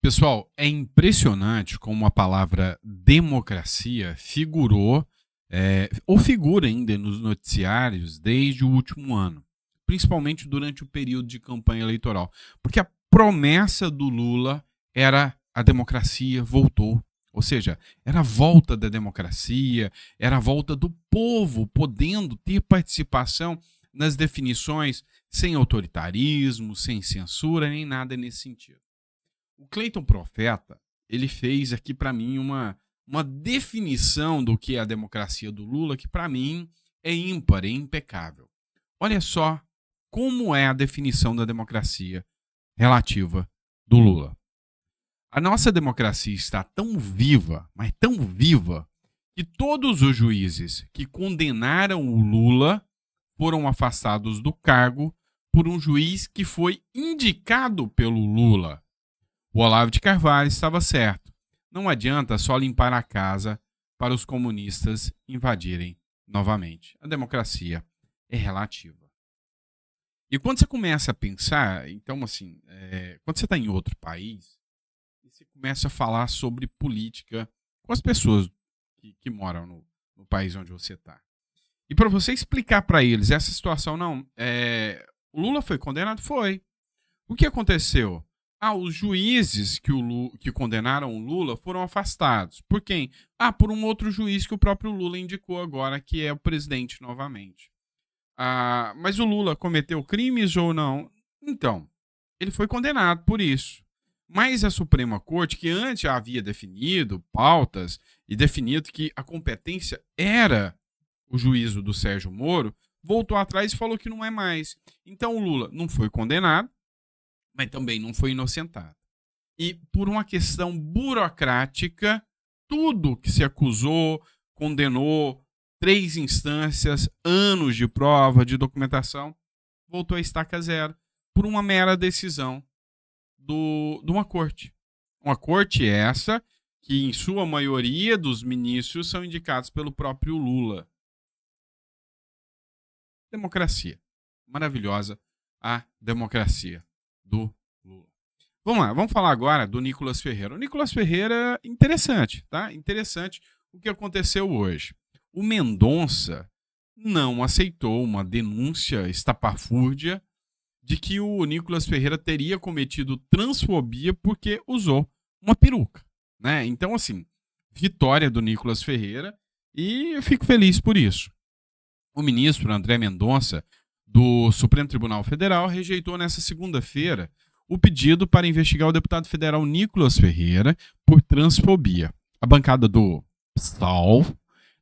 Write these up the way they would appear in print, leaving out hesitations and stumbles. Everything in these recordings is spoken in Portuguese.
Pessoal, é impressionante como a palavra democracia figurou, ou figura ainda nos noticiários desde o último ano, principalmente durante o período de campanha eleitoral. Porque a promessa do Lula era a democracia voltou. Ou seja, era a volta da democracia, era a volta do povo podendo ter participação nas definições sem autoritarismo, sem censura, nem nada nesse sentido. O Cleiton Profeta, ele fez aqui para mim uma definição do que é a democracia do Lula, que para mim é ímpar, é impecável. Olha só como é a definição da democracia relativa do Lula. A nossa democracia está tão viva, mas tão viva, que todos os juízes que condenaram o Lula foram afastados do cargo por um juiz que foi indicado pelo Lula. O Olavo de Carvalho estava certo. Não adianta só limpar a casa para os comunistas invadirem novamente. A democracia é relativa. E quando você começa a pensar, então assim, quando você está em outro país, você começa a falar sobre política com as pessoas que moram no país onde você está. E para você explicar para eles essa situação, o Lula foi condenado? Foi. O que aconteceu? Os juízes que condenaram o Lula foram afastados. Por quem? Por um outro juiz que o próprio Lula indicou agora, que é o presidente novamente. Mas o Lula cometeu crimes ou não? Então, ele foi condenado por isso. Mas a Suprema Corte, que antes já havia definido pautas e definido que a competência era o juízo do Sérgio Moro, voltou atrás e falou que não é mais. Então o Lula não foi condenado, mas também não foi inocentado. E por uma questão burocrática, tudo que se acusou, condenou, 3 instâncias, anos de prova, de documentação, voltou a estaca zero por uma mera decisão de uma corte. Uma corte essa que, em sua maioria, dos ministros são indicados pelo próprio Lula. Democracia. Maravilhosa a democracia do Lula. Vamos lá, vamos falar agora do Nicolas Ferreira. O Nicolas Ferreira, interessante, tá? Interessante o que aconteceu hoje. O Mendonça não aceitou uma denúncia estapafúrdia de que o Nicolas Ferreira teria cometido transfobia porque usou uma peruca, né? Então, assim, vitória do Nicolas Ferreira e eu fico feliz por isso. O ministro André Mendonça, do Supremo Tribunal Federal, rejeitou nesta segunda-feira o pedido para investigar o deputado federal Nicolas Ferreira por transfobia. A bancada do PSOL,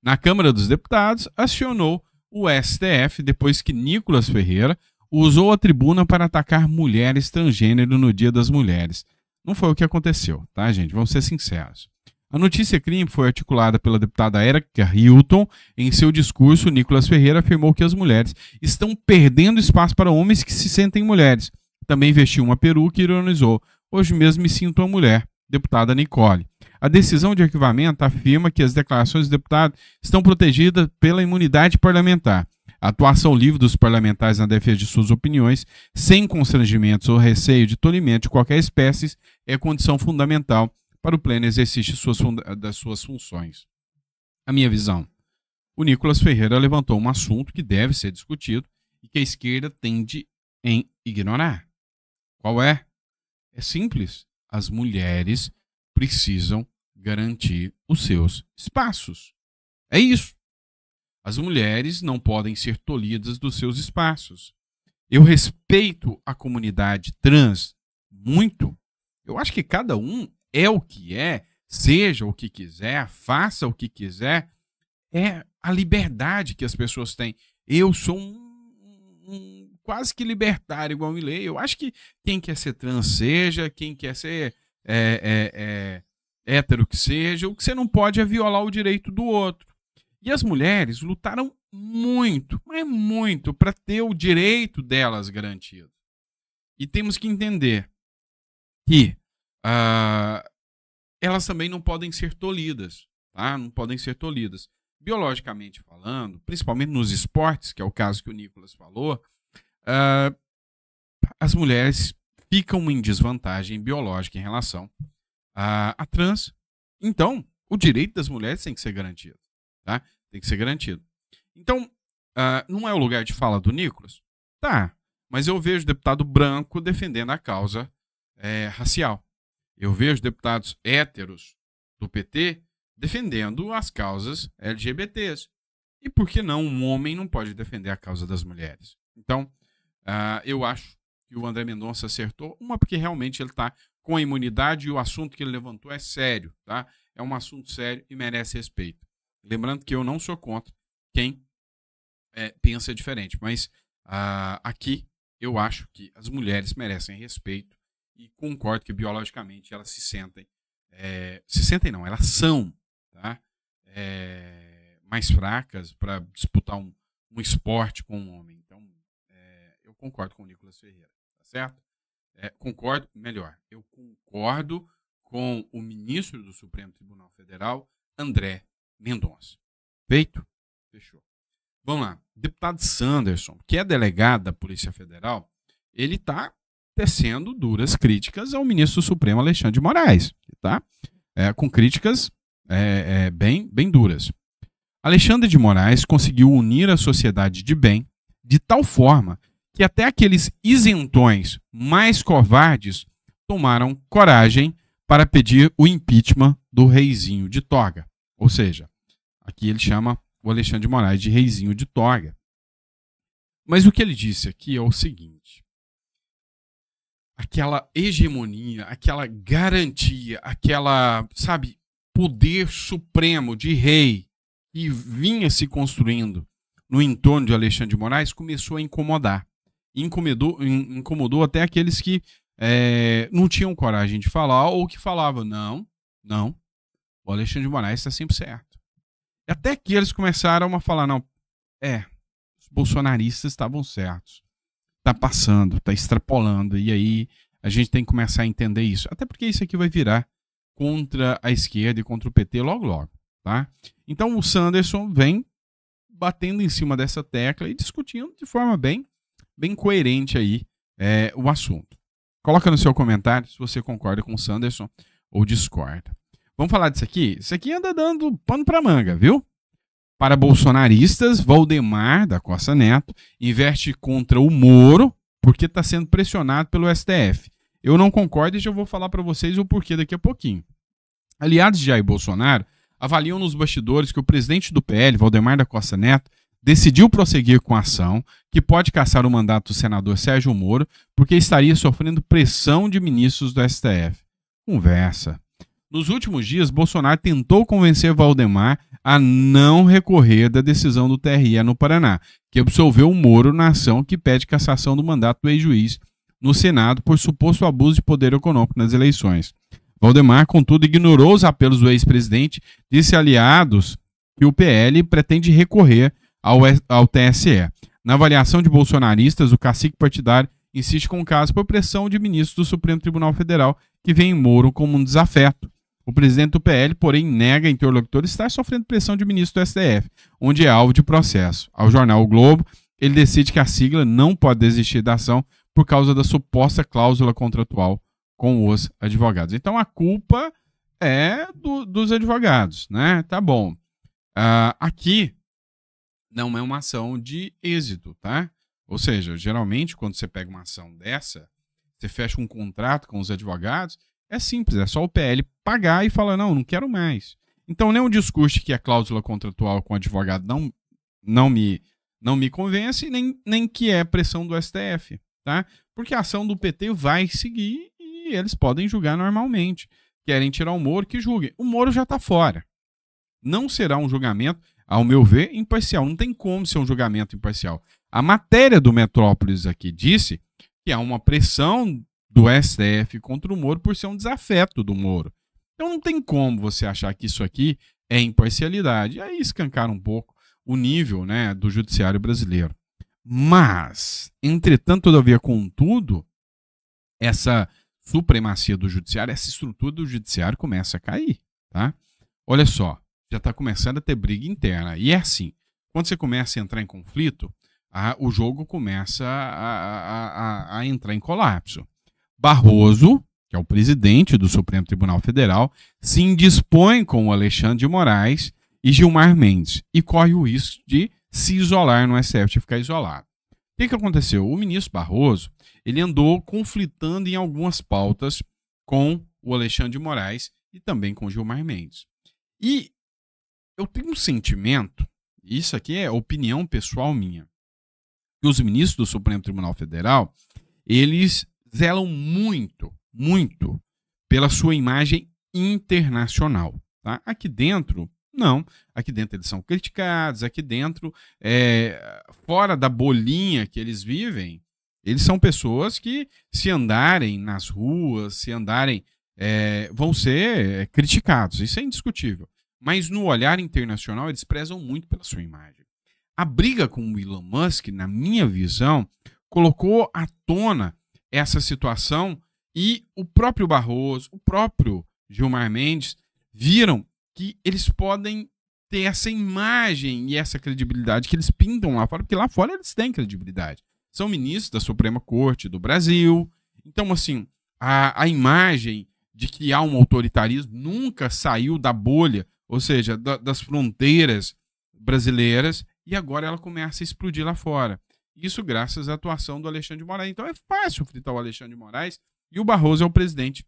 na Câmara dos Deputados, acionou o STF depois que Nicolas Ferreira usou a tribuna para atacar mulheres transgênero no Dia das Mulheres. Não foi o que aconteceu, tá, gente? Vamos ser sinceros. A notícia crime foi articulada pela deputada Erika Hilton. Em seu discurso, Nicolas Ferreira afirmou que as mulheres estão perdendo espaço para homens que se sentem mulheres. Também vestiu uma peruca e ironizou: hoje mesmo me sinto uma mulher. Deputada Nicole. A decisão de arquivamento afirma que as declarações do deputado estão protegidas pela imunidade parlamentar. A atuação livre dos parlamentares na defesa de suas opiniões, sem constrangimentos ou receio de tolimento de qualquer espécie, é condição fundamental para o pleno exercício das suas funções. A minha visão: o Nicolas Ferreira levantou um assunto que deve ser discutido e que a esquerda tende em ignorar. Qual é? É simples. As mulheres precisam garantir os seus espaços. É isso. As mulheres não podem ser tolhidas dos seus espaços. Eu respeito a comunidade trans muito. Eu acho que cada um é o que é, seja o que quiser, faça o que quiser. É a liberdade que as pessoas têm. Eu sou um quase que libertário, igual o Milley. Eu acho que quem quer ser trans seja, quem quer ser hétero que seja, o que você não pode é violar o direito do outro. E as mulheres lutaram muito, mas muito, para ter o direito delas garantido. E temos que entender que elas também não podem ser tolhidas, tá? Não podem ser tolhidas. Biologicamente falando, principalmente nos esportes, que é o caso que o Nicolas falou, as mulheres ficam em desvantagem biológica em relação a trans. Então, o direito das mulheres tem que ser garantido. Tá? Tem que ser garantido. Então, não é o lugar de fala do Nicolas? Tá, mas eu vejo deputado branco defendendo a causa racial. Eu vejo deputados héteros do PT defendendo as causas LGBTs. E por que não um homem não pode defender a causa das mulheres? Então, eu acho que o André Mendonça acertou. Uma, porque realmente ele está com a imunidade e o assunto que ele levantou é sério. Tá? É um assunto sério e merece respeito. Lembrando que eu não sou contra quem pensa diferente. Mas aqui eu acho que as mulheres merecem respeito e concordo que biologicamente elas se sentem. Não, elas são, tá? Mais fracas para disputar um esporte com um homem. Então, eu concordo com o Nicolas Ferreira, tá certo? Eu concordo com o ministro do Supremo Tribunal Federal, André Mendonça. Feito? Fechou. Vamos lá. Deputado Sanderson, que é delegado da Polícia Federal, ele está tecendo duras críticas ao ministro do Supremo, Alexandre de Moraes, tá? Com críticas bem duras. Alexandre de Moraes conseguiu unir a sociedade de bem de tal forma que até aqueles isentões mais covardes tomaram coragem para pedir o impeachment do reizinho de toga. Ou seja, aqui ele chama o Alexandre de Moraes de reizinho de toga. Mas o que ele disse aqui é o seguinte: aquela hegemonia, aquela garantia, aquela, poder supremo de rei que vinha se construindo no entorno de Alexandre de Moraes começou a incomodar. Incomodou até aqueles que não tinham coragem de falar ou que falavam, não, o Alexandre de Moraes está sempre certo. E até que eles começaram a falar, não, os bolsonaristas estavam certos. Está passando, está extrapolando, e aí a gente tem que começar a entender isso. Até porque isso aqui vai virar contra a esquerda e contra o PT logo. Tá? Então o Sanderson vem batendo em cima dessa tecla e discutindo de forma bem coerente aí o assunto. Coloca no seu comentário se você concorda com o Sanderson ou discorda. Vamos falar disso aqui? Isso aqui anda dando pano para manga, viu? Para bolsonaristas, Valdemar da Costa Neto investe contra o Moro porque está sendo pressionado pelo STF. Eu não concordo e já vou falar para vocês o porquê daqui a pouquinho. Aliados de Jair Bolsonaro avaliam nos bastidores que o presidente do PL, Valdemar da Costa Neto, decidiu prosseguir com a ação que pode cassar o mandato do senador Sérgio Moro porque estaria sofrendo pressão de ministros do STF. Conversa. Nos últimos dias, Bolsonaro tentou convencer Valdemar a não recorrer da decisão do TRE no Paraná, que absolveu o Moro na ação que pede cassação do mandato do ex-juiz no Senado por suposto abuso de poder econômico nas eleições. Valdemar, contudo, ignorou os apelos do ex-presidente, disse a aliados que o PL pretende recorrer ao TSE. Na avaliação de bolsonaristas, o cacique partidário insiste com o caso por pressão de ministros do Supremo Tribunal Federal que veem Moro como um desafeto. O presidente do PL, porém, nega a interlocutor estar sofrendo pressão de ministro do STF, onde é alvo de processo. Ao jornal O Globo, ele decide que a sigla não pode desistir da ação por causa da suposta cláusula contratual com os advogados. Então a culpa é dos advogados, né? Tá bom. Aqui não é uma ação de êxito, tá? Ou seja, geralmente quando você pega uma ação dessa, você fecha um contrato com os advogados, é simples, é só o PL pagar e falar, não quero mais. Então nem o discurso que a cláusula contratual com o advogado não me convence, nem que é pressão do STF, tá? Porque a ação do PT vai seguir e eles podem julgar normalmente. Querem tirar o Moro, que julguem. O Moro já está fora. Não será um julgamento, ao meu ver, imparcial. Não tem como ser um julgamento imparcial. A matéria do Metrópolis aqui disse que há uma pressão do STF contra o Moro por ser um desafeto do Moro. Então não tem como você achar que isso aqui é imparcialidade. E aí escancar um pouco o nível, né, do judiciário brasileiro. Mas, entretanto, todavia, contudo, essa supremacia do judiciário, essa estrutura do judiciário começa a cair, tá? Olha só, já está começando a ter briga interna. E é assim, quando você começa a entrar em conflito, o jogo começa a entrar em colapso. Barroso, que é o presidente do Supremo Tribunal Federal, se indispõe com o Alexandre de Moraes e Gilmar Mendes e corre o risco de se isolar no STF, de ficar isolado. O que aconteceu? O ministro Barroso ele andou conflitando em algumas pautas com o Alexandre de Moraes e também com o Gilmar Mendes. E eu tenho um sentimento, isso aqui é opinião pessoal minha, que os ministros do Supremo Tribunal Federal, eles zelam muito, muito pela sua imagem internacional. Tá? Aqui dentro, não. Aqui dentro eles são criticados, aqui dentro, fora da bolinha que eles vivem, eles são pessoas que, se andarem nas ruas, se andarem, vão ser criticados. Isso é indiscutível. Mas no olhar internacional, eles prezam muito pela sua imagem. A briga com o Elon Musk, na minha visão, colocou à tona essa situação e o próprio Barroso, o próprio Gilmar Mendes viram que eles podem ter essa imagem e essa credibilidade que eles pintam lá fora, porque lá fora eles têm credibilidade. São ministros da Suprema Corte do Brasil. Então, assim, a imagem de que há um autoritarismo nunca saiu da bolha, ou seja, das fronteiras brasileiras, e agora ela começa a explodir lá fora. Isso graças à atuação do Alexandre de Moraes. Então é fácil fritar o Alexandre de Moraes e o Barroso é o presidente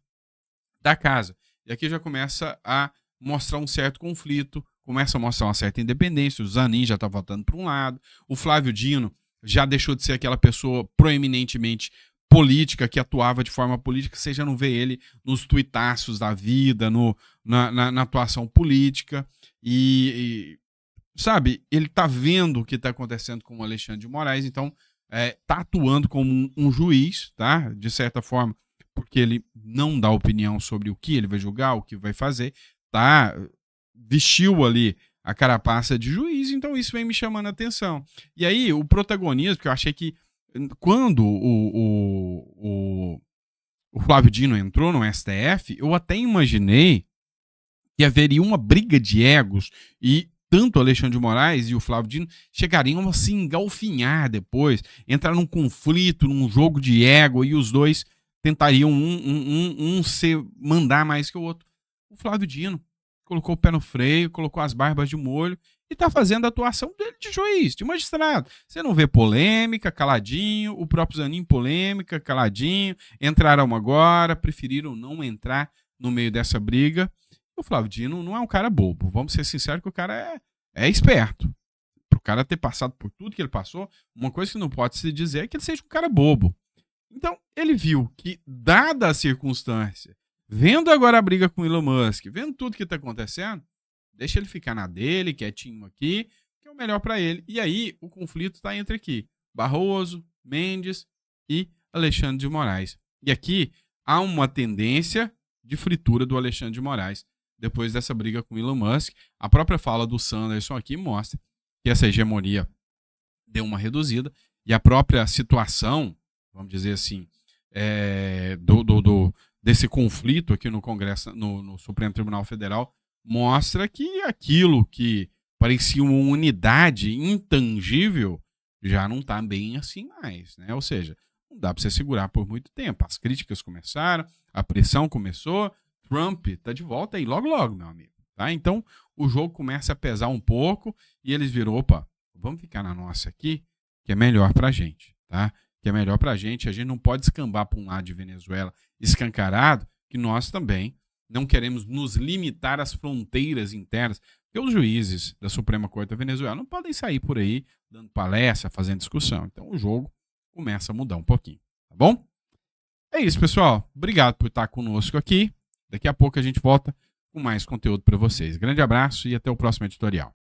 da casa. E aqui já começa a mostrar um certo conflito, começa a mostrar uma certa independência. O Zanin já está votando para um lado, o Flávio Dino já deixou de ser aquela pessoa proeminentemente política, que atuava de forma política, você já não vê ele nos tuitaços da vida, na atuação política. Sabe, ele tá vendo o que está acontecendo com o Alexandre de Moraes, então tá atuando como um juiz, tá? De certa forma, porque ele não dá opinião sobre o que ele vai julgar, o que vai fazer, tá? Vestiu ali a carapaça de juiz, então isso vem me chamando a atenção. E aí, o protagonismo, que eu achei que quando o Flávio Dino entrou no STF, eu até imaginei que haveria uma briga de egos e tanto o Alexandre de Moraes e o Flávio Dino chegariam a se engalfinhar depois, entrar num conflito, num jogo de ego, e os dois tentariam se mandar mais que o outro. O Flávio Dino colocou o pé no freio, colocou as barbas de molho e está fazendo a atuação dele de juiz, de magistrado. Você não vê polêmica, caladinho, o próprio Zanin polêmica, caladinho, entraram agora, preferiram não entrar no meio dessa briga. O Flávio Dino não é um cara bobo, vamos ser sinceros que o cara é esperto. Para o cara ter passado por tudo que ele passou, uma coisa que não pode se dizer é que ele seja um cara bobo. Então, ele viu que, dada a circunstância, vendo agora a briga com o Elon Musk, vendo tudo que está acontecendo, deixa ele ficar na dele, quietinho aqui, que é o melhor para ele. E aí, o conflito está entre aqui, Barroso, Mendes e Alexandre de Moraes. E aqui, há uma tendência de fritura do Alexandre de Moraes depois dessa briga com o Elon Musk. A própria fala do Sanderson aqui mostra que essa hegemonia deu uma reduzida e a própria situação, vamos dizer assim, desse conflito aqui no Congresso, no Supremo Tribunal Federal, mostra que aquilo que parecia uma unidade intangível já não está bem assim mais, né? Ou seja, não dá para você segurar por muito tempo. As críticas começaram, a pressão começou, Trump está de volta aí logo, logo, meu amigo. Tá? Então, o jogo começa a pesar um pouco e eles viram, opa, vamos ficar na nossa aqui, que é melhor para a gente, tá? Que é melhor para a gente não pode escambar para um lado de Venezuela escancarado, que nós também não queremos nos limitar às fronteiras internas, porque os juízes da Suprema Corte da Venezuela não podem sair por aí dando palestra, fazendo discussão. Então, o jogo começa a mudar um pouquinho, tá bom? É isso, pessoal. Obrigado por estar conosco aqui. Daqui a pouco a gente volta com mais conteúdo para vocês. Grande abraço e até o próximo editorial.